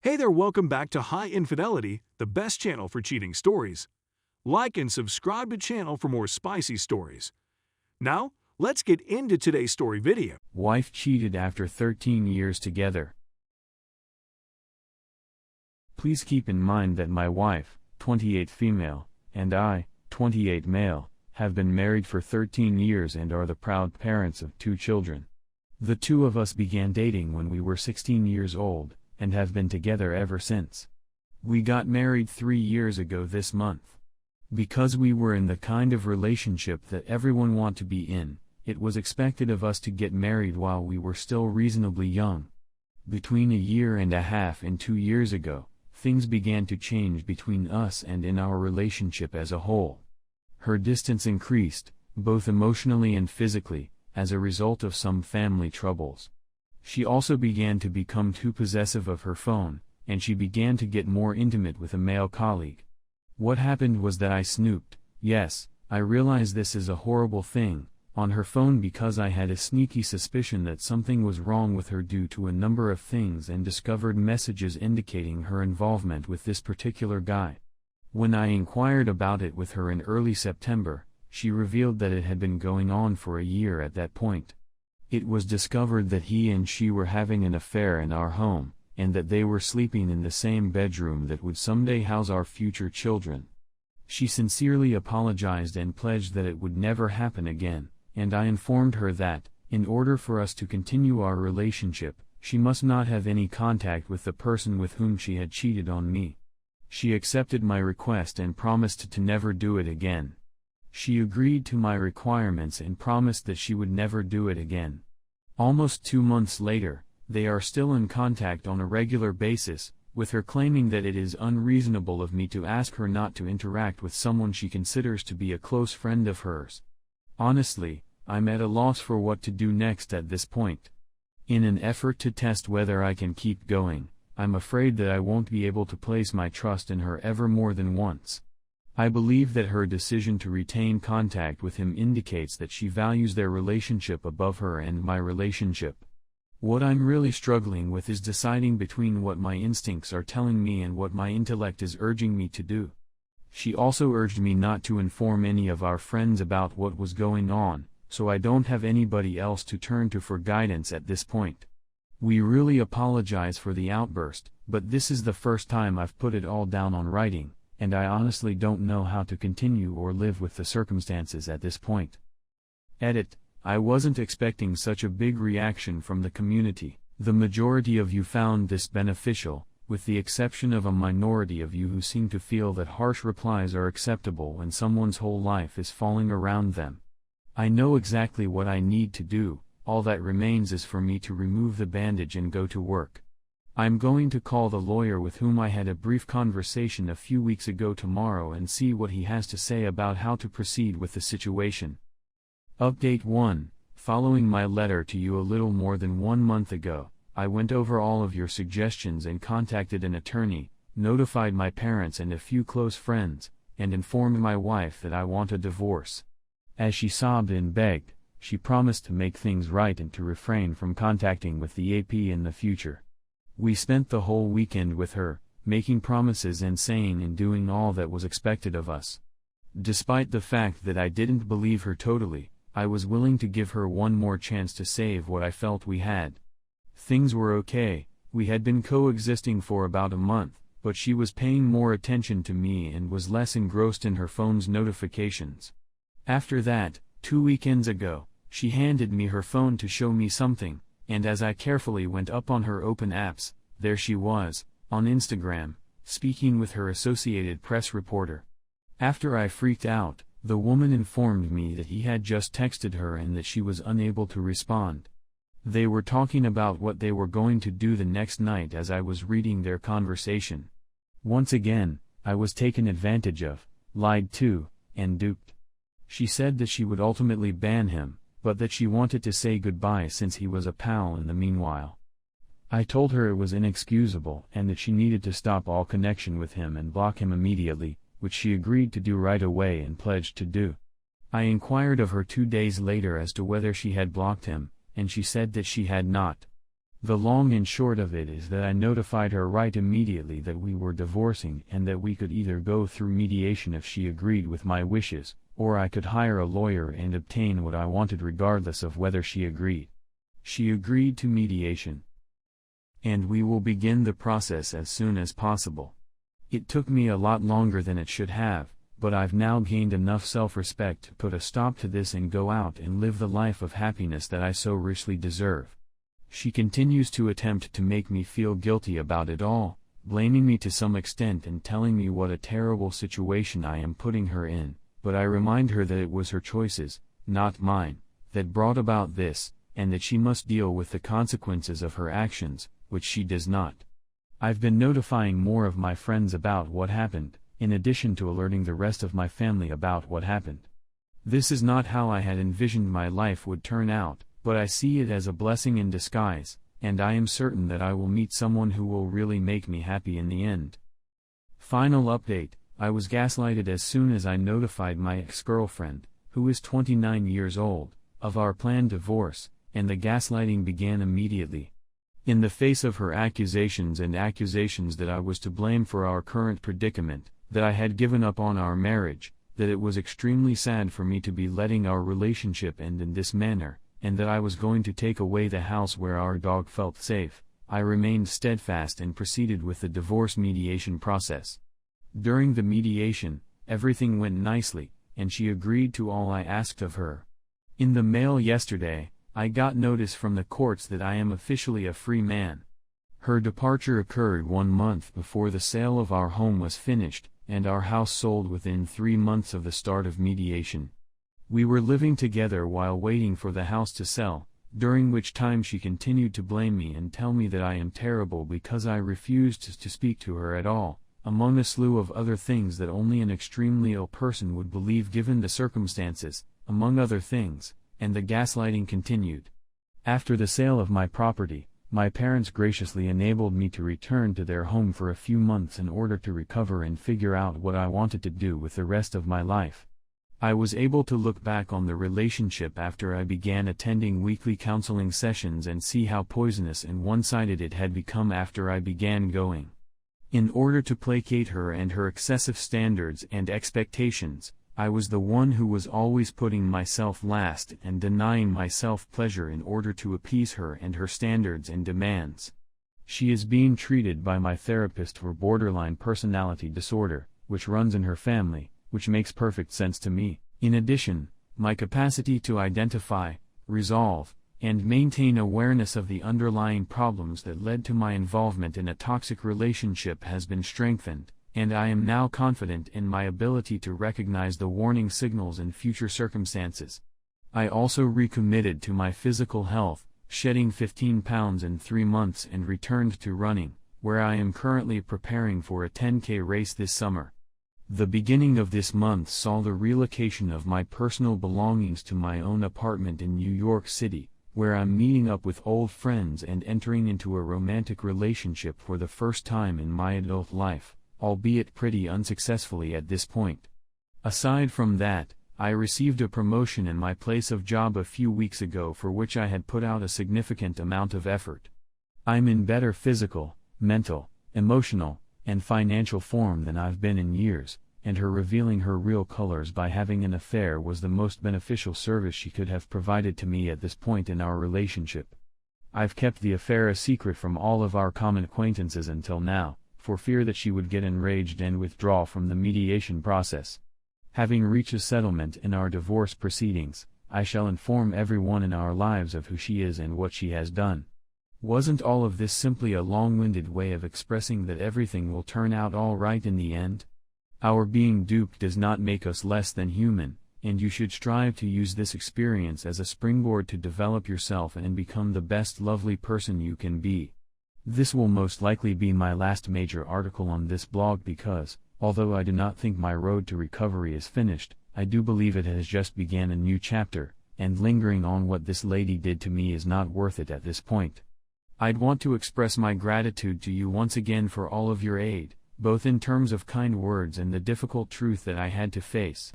Hey there, welcome back to High Infidelity, the best channel for cheating stories. Like and subscribe to channel for more spicy stories. Now, let's get into today's story video. Wife cheated after 13 years together. Please keep in mind that my wife, 28 female, and I, 28 male, have been married for 13 years and are the proud parents of 2 children. The two of us began dating when we were 16 years old, and have been together ever since. We got married 3 years ago this month. Because we were in the kind of relationship that everyone wants to be in, it was expected of us to get married while we were still reasonably young. Between a year and a half and 2 years ago, things began to change between us and in our relationship as a whole. Her distance increased, both emotionally and physically, as a result of some family troubles. She also began to become too possessive of her phone, and she began to get more intimate with a male colleague. What happened was that I snooped, yes, I realize this is a horrible thing, on her phone because I had a sneaky suspicion that something was wrong with her due to a number of things and discovered messages indicating her involvement with this particular guy. When I inquired about it with her in early September, she revealed that it had been going on for a year at that point. It was discovered that he and she were having an affair in our home, and that they were sleeping in the same bedroom that would someday house our future children. She sincerely apologized and pledged that it would never happen again, and I informed her that, in order for us to continue our relationship, she must not have any contact with the person with whom she had cheated on me. She accepted my request and promised to never do it again. She agreed to my requirements and promised that she would never do it again. Almost 2 months later, they are still in contact on a regular basis, with her claiming that it is unreasonable of me to ask her not to interact with someone she considers to be a close friend of hers. Honestly, I'm at a loss for what to do next at this point. In an effort to test whether I can keep going, I'm afraid that I won't be able to place my trust in her ever more than once. I believe that her decision to retain contact with him indicates that she values their relationship above her and my relationship. What I'm really struggling with is deciding between what my instincts are telling me and what my intellect is urging me to do. She also urged me not to inform any of our friends about what was going on, so I don't have anybody else to turn to for guidance at this point. We really apologize for the outburst, but this is the first time I've put it all down on writing, and I honestly don't know how to continue or live with the circumstances at this point. Edit: I wasn't expecting such a big reaction from the community. The majority of you found this beneficial, with the exception of a minority of you who seem to feel that harsh replies are acceptable when someone's whole life is falling around them. I know exactly what I need to do, all that remains is for me to remove the bandage and go to work. I'm going to call the lawyer with whom I had a brief conversation a few weeks ago tomorrow and see what he has to say about how to proceed with the situation. Update 1. Following my letter to you a little more than 1 month ago, I went over all of your suggestions and contacted an attorney, notified my parents and a few close friends, and informed my wife that I want a divorce. As she sobbed and begged, she promised to make things right and to refrain from contacting with the AP in the future. We spent the whole weekend with her, making promises and saying and doing all that was expected of us. Despite the fact that I didn't believe her totally, I was willing to give her one more chance to save what I felt we had. Things were okay, we had been coexisting for about a month, but she was paying more attention to me and was less engrossed in her phone's notifications. After that, 2 weekends ago, she handed me her phone to show me something, and as I carefully went up on her open apps, there she was, on Instagram, speaking with her Associated Press reporter. After I freaked out, the woman informed me that he had just texted her and that she was unable to respond. They were talking about what they were going to do the next night as I was reading their conversation. Once again, I was taken advantage of, lied to, and duped. She said that she would ultimately ban him, but that she wanted to say goodbye since he was a pal in the meanwhile. I told her it was inexcusable and that she needed to stop all connection with him and block him immediately, which she agreed to do right away and pledged to do. I inquired of her 2 days later as to whether she had blocked him, and she said that she had not. The long and short of it is that I notified her right immediately that we were divorcing and that we could either go through mediation if she agreed with my wishes, or I could hire a lawyer and obtain what I wanted regardless of whether she agreed. She agreed to mediation, and we will begin the process as soon as possible. It took me a lot longer than it should have, but I've now gained enough self-respect to put a stop to this and go out and live the life of happiness that I so richly deserve. She continues to attempt to make me feel guilty about it all, blaming me to some extent and telling me what a terrible situation I am putting her in, but I remind her that it was her choices, not mine, that brought about this, and that she must deal with the consequences of her actions, which she does not. I've been notifying more of my friends about what happened, in addition to alerting the rest of my family about what happened. This is not how I had envisioned my life would turn out, but I see it as a blessing in disguise, and I am certain that I will meet someone who will really make me happy in the end. Final update: I was gaslighted as soon as I notified my ex-girlfriend, who is 29 years old, of our planned divorce, and the gaslighting began immediately. In the face of her accusations that I was to blame for our current predicament, that I had given up on our marriage, that it was extremely sad for me to be letting our relationship end in this manner, and that I was going to take away the house where our dog felt safe, I remained steadfast and proceeded with the divorce mediation process. During the mediation, everything went nicely, and she agreed to all I asked of her. In the mail yesterday, I got notice from the courts that I am officially a free man. Her departure occurred 1 month before the sale of our home was finished, and our house sold within 3 months of the start of mediation. We were living together while waiting for the house to sell, during which time she continued to blame me and tell me that I am terrible because I refused to speak to her at all, among a slew of other things that only an extremely ill person would believe given the circumstances, among other things, and the gaslighting continued. After the sale of my property, my parents graciously enabled me to return to their home for a few months in order to recover and figure out what I wanted to do with the rest of my life. I was able to look back on the relationship after I began attending weekly counseling sessions and see how poisonous and one-sided it had become after I began going. In order to placate her and her excessive standards and expectations, I was the one who was always putting myself last and denying myself pleasure in order to appease her and her standards and demands. She is being treated by my therapist for borderline personality disorder, which runs in her family, which makes perfect sense to me. In addition, my capacity to identify, resolve, and maintain awareness of the underlying problems that led to my involvement in a toxic relationship has been strengthened, and I am now confident in my ability to recognize the warning signals in future circumstances. I also recommitted to my physical health, shedding 15 pounds in 3 months and returned to running, where I am currently preparing for a 10K race this summer. The beginning of this month saw the relocation of my personal belongings to my own apartment in New York City, where I'm meeting up with old friends and entering into a romantic relationship for the first time in my adult life, albeit pretty unsuccessfully at this point. Aside from that, I received a promotion in my place of job a few weeks ago for which I had put out a significant amount of effort. I'm in better physical, mental, emotional, and financial form than I've been in years, and her revealing her real colors by having an affair was the most beneficial service she could have provided to me at this point in our relationship. I've kept the affair a secret from all of our common acquaintances until now, for fear that she would get enraged and withdraw from the mediation process. Having reached a settlement in our divorce proceedings, I shall inform everyone in our lives of who she is and what she has done. Wasn't all of this simply a long-winded way of expressing that everything will turn out all right in the end? Our being duped does not make us less than human, and you should strive to use this experience as a springboard to develop yourself and become the best lovely person you can be. This will most likely be my last major article on this blog because, although I do not think my road to recovery is finished, I do believe it has just began a new chapter, and lingering on what this lady did to me is not worth it at this point. I'd want to express my gratitude to you once again for all of your aid, both in terms of kind words and the difficult truth that I had to face.